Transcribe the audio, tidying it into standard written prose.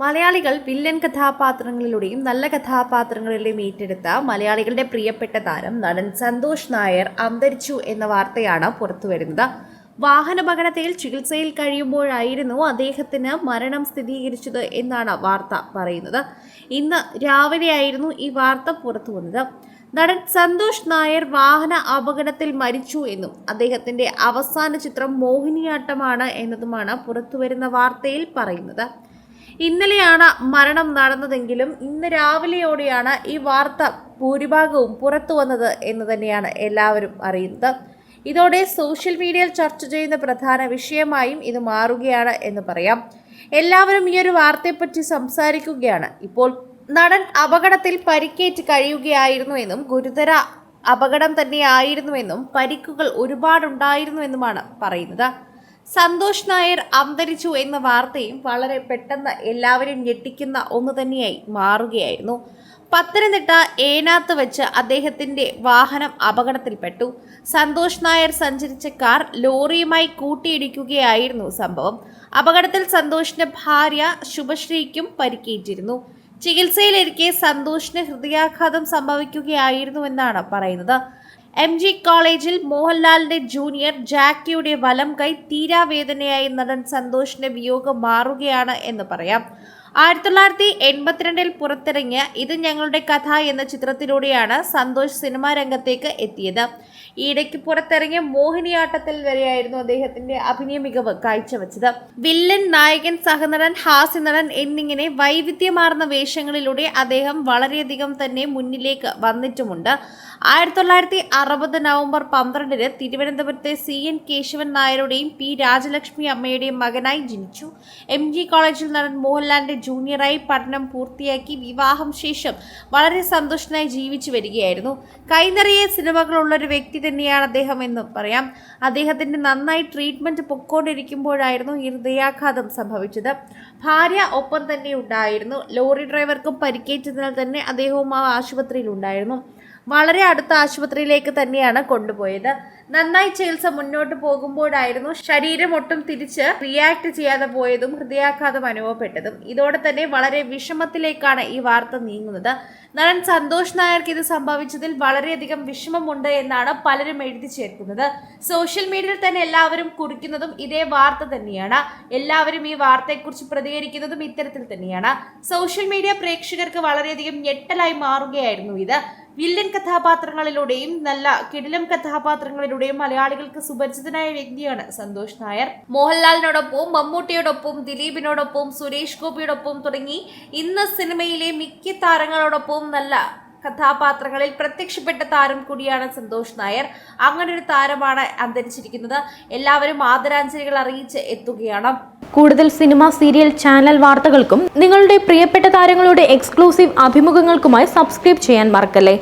മലയാളികൾ വില്ലൻ കഥാപാത്രങ്ങളിലൂടെയും നല്ല കഥാപാത്രങ്ങളിലൂടെയും ഏറ്റെടുത്ത മലയാളികളുടെ പ്രിയപ്പെട്ട താരം നടൻ സന്തോഷ് നായർ അന്തരിച്ചു എന്ന വാർത്തയാണ് പുറത്തുവരുന്നത്. വാഹനാപകടത്തിൽ ചികിത്സയിൽ കഴിയുമ്പോഴായിരുന്നു അദ്ദേഹത്തിന് മരണം സ്ഥിരീകരിച്ചത് എന്നാണ് വാർത്ത പറയുന്നത്. ഇന്ന് രാവിലെയായിരുന്നു ഈ വാർത്ത പുറത്തു വന്നത്. നടൻ സന്തോഷ് നായർ വാഹന അപകടത്തിൽ മരിച്ചു എന്നും അദ്ദേഹത്തിന്റെ അവസാന ചിത്രം മോഹിനിയാട്ടമാണ് എന്നതുമാണ് പുറത്തുവരുന്ന വാർത്തയിൽ പറയുന്നത്. ഇന്നലെയാണ് മരണം നടന്നതെങ്കിലും ഇന്ന് രാവിലെയോടെയാണ് ഈ വാർത്ത ഭൂരിഭാഗവും പുറത്തു വന്നത് എന്ന് തന്നെയാണ് എല്ലാവരും അറിയുന്നത്. ഇതോടെ സോഷ്യൽ മീഡിയയിൽ ചർച്ച ചെയ്യുന്ന പ്രധാന വിഷയമായും ഇത് മാറുകയാണ് എന്ന് പറയാം. എല്ലാവരും ഈ ഒരു വാർത്തയെപ്പറ്റി സംസാരിക്കുകയാണ്. ഇപ്പോൾ നടൻ അപകടത്തിൽ പരിക്കേറ്റ് കഴിയുകയായിരുന്നു എന്നും ഗുരുതര അപകടം തന്നെയായിരുന്നുവെന്നും പരിക്കുകൾ ഒരുപാടുണ്ടായിരുന്നുവെന്നുമാണ് പറയുന്നത്. സന്തോഷ് നായർ അന്തരിച്ചു എന്ന വാർത്തയും വളരെ പെട്ടെന്ന് എല്ലാവരും ഞെട്ടിക്കുന്ന ഒന്ന് തന്നെയായി മാറുകയായിരുന്നു. പത്തനംതിട്ട ഏനാത്ത് വെച്ച് അദ്ദേഹത്തിന്റെ വാഹനം അപകടത്തിൽപ്പെട്ടു. സന്തോഷ് നായർ സഞ്ചരിച്ച കാർ ലോറിയുമായി കൂട്ടിയിടിക്കുകയായിരുന്നു സംഭവം. അപകടത്തിൽ സന്തോഷിന്റെ ഭാര്യ ശുഭശ്രീക്കും പരിക്കേറ്റിരുന്നു. ചികിത്സയിലിരിക്കെ സന്തോഷിന് ഹൃദയാഘാതം സംഭവിക്കുകയായിരുന്നുവെന്നാണ് പറയുന്നത്. MG കോളേജിൽ മോഹൻലാലിന്റെ ജൂനിയർ ജാക്കിയുടെ വലം കൈ തീരാവേദനയായി നടൻ സന്തോഷിന്റെ വിയോഗം മാറുകയാണ് എന്ന് പറയാം. 1982 പുറത്തിറങ്ങിയ ഇത് ഞങ്ങളുടെ കഥ എന്ന ചിത്രത്തിലൂടെയാണ് സന്തോഷ് സിനിമാ രംഗത്തേക്ക് എത്തിയത്. ഈയിടയ്ക്ക് പുറത്തിറങ്ങിയ മോഹിനിയാട്ടത്തിൽ വരെയായിരുന്നു അദ്ദേഹത്തിന്റെ അഭിനയ മികവ് കാഴ്ചവെച്ചത്. വില്ലൻ, നായകൻ, സഹനടൻ, ഹാസ്യനടൻ എന്നിങ്ങനെ വൈവിധ്യമാർന്ന വേഷങ്ങളിലൂടെ അദ്ദേഹം വളരെയധികം തന്നെ മുന്നിലേക്ക് വന്നിട്ടുമുണ്ട്. 1960 നവംബർ 12 തിരുവനന്തപുരത്തെ CN കേശവൻ നായരുടെയും P രാജലക്ഷ്മി അമ്മയുടെയും മകനായി ജനിച്ചു. MG കോളേജിൽ നടൻ മോഹൻലാലിന്റെ ജൂനിയറായി പഠനം പൂർത്തിയാക്കി വിവാഹം ശേഷം വളരെ സന്തോഷനായി ജീവിച്ചു വരികയായിരുന്നു. കൈനിറയെ സിനിമകളുള്ള ഒരു വ്യക്തി തന്നെയാണ് അദ്ദേഹം എന്ന് പറയാം. അദ്ദേഹത്തിന്റെ നന്നായി ട്രീറ്റ്മെന്റ് പൊക്കോണ്ടിരിക്കുമ്പോഴായിരുന്നു ഈ ഹൃദയാഘാതം സംഭവിച്ചത്. ഭാര്യ ഒപ്പം തന്നെ ഉണ്ടായിരുന്നു. ലോറി ഡ്രൈവർക്കും പരിക്കേറ്റതിനാൽ തന്നെ അദ്ദേഹവും ആ ആശുപത്രിയിൽ ഉണ്ടായിരുന്നു. വളരെ അടുത്ത ആശുപത്രിയിലേക്ക് തന്നെയാണ് കൊണ്ടുപോയത്. നന്നായി ചികിത്സ മുന്നോട്ട് പോകുമ്പോഴായിരുന്നു ശരീരം ഒട്ടും തിരിച്ച് റിയാക്ട് ചെയ്യാതെ പോയതും ഹൃദയാഘാതം അനുഭവപ്പെട്ടതും. ഇതോടെ തന്നെ വളരെ വിഷമത്തിലേക്കാണ് ഈ വാർത്ത നീങ്ങുന്നത്. നടൻ സന്തോഷ് നായർക്ക് ഇത് സംഭവിച്ചതിൽ വളരെയധികം വിഷമമുണ്ട് എന്നാണ് പലരും എഴുതി ചേർക്കുന്നത്. സോഷ്യൽ മീഡിയയിൽ തന്നെ എല്ലാവരും കുറിക്കുന്നതും ഇതേ വാർത്ത തന്നെയാണ്. എല്ലാവരും ഈ വാർത്തയെക്കുറിച്ച് പ്രതികരിക്കുന്നതും ഇത്തരത്തിൽ തന്നെയാണ്. സോഷ്യൽ മീഡിയ പ്രേക്ഷകർക്ക് വളരെയധികം ഞെട്ടലായി മാറുകയായിരുന്നു ഇത്. വില്ലൻ കഥാപാത്രങ്ങളിലൂടെയും നല്ല കിടിലം കഥാപാത്രങ്ങളിലൂടെയും മലയാളികൾക്ക് സുപരിചിതനായ വ്യക്തിയാണ് സന്തോഷ് നായർ. മോഹൻലാലിനോടൊപ്പം, മമ്മൂട്ടിയോടൊപ്പം, ദിലീപിനോടൊപ്പം, സുരേഷ് ഗോപിയോടൊപ്പം തുടങ്ങി ഇന്ന് സിനിമയിലെ മിക്ക താരങ്ങളോടൊപ്പം നല്ല കഥാപാത്രങ്ങളിൽ പ്രത്യക്ഷപ്പെട്ട താരം കൂടിയാണ് സന്തോഷ് നായർ. അങ്ങനെ ഒരു താരമാണ് അന്തരിച്ചിരിക്കുന്നത്. എല്ലാവരും ആദരാഞ്ജലികൾ അറിയിച്ച് എത്തുകയാണ്. കൂടുതൽ സിനിമ, സീരിയൽ, ചാനൽ വാർത്തകൾക്കും നിങ്ങളുടെ പ്രിയപ്പെട്ട താരങ്ങളുടെ എക്സ്ക്ലൂസീവ് അഭിമുഖങ്ങൾക്കുമായി സബ്സ്ക്രൈബ് ചെയ്യാൻ മറക്കല്ലേ.